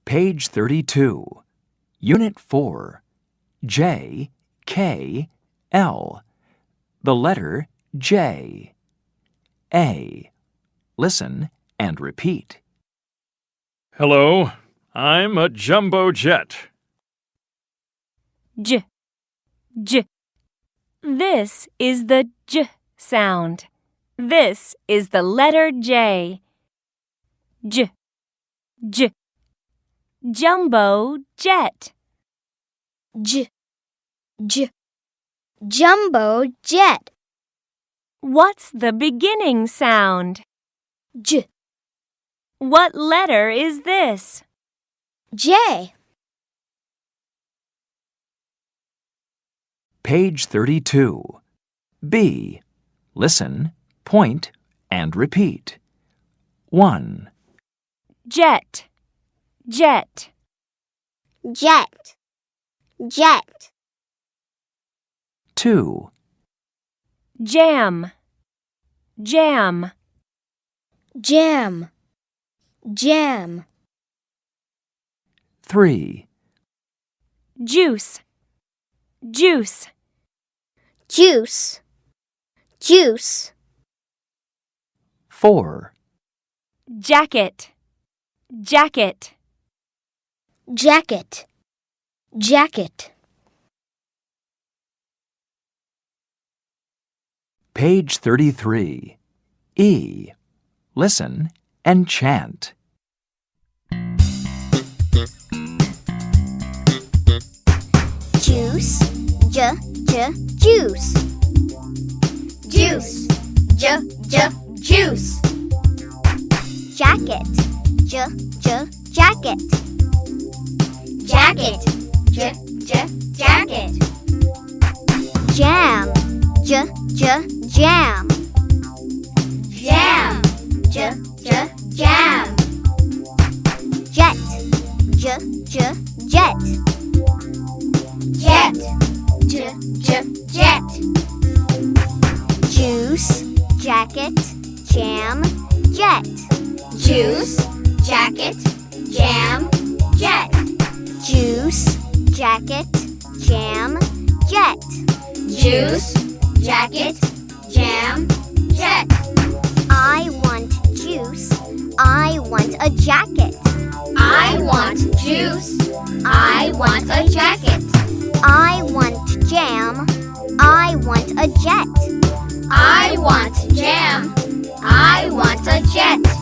Page 32. Unit 4. J, K, L. The letter J. A. Listen and repeat. Hello, I'm a jumbo jet. J, J. This is the J sound. This is the letter J. J, J. Jumbo jet. J, J. Jumbo jet. What's the beginning sound? J, What letter is this? J. Page 32. B. Listen, point, and repeat. 1, Jet, jet. Jet, jet. 2, Jam, jam. Jam, jam. 3, Juice, juice. Juice, juice. 4, Jacket, jacket. Jacket, jacket. Page 33. E. Listen and chant. Juice, j, j, juice. Juice, j, j, juice. Jacket, j, j, jacket. Jacket, j, j, jacket. Jam, j, j, jam. Jam, j, j, jam. Jet, j, j, jet. Jet, j, j, jet. Juice, jacket, jam, jet. Juice, jacket, jam, jet. Juice, jacket, jam, jet. Juice, jacket, jam, jet. I want juice. I want a jacket. I want juice. I want a jacket. I want jam. I want a jet. I want jam. I want a jet.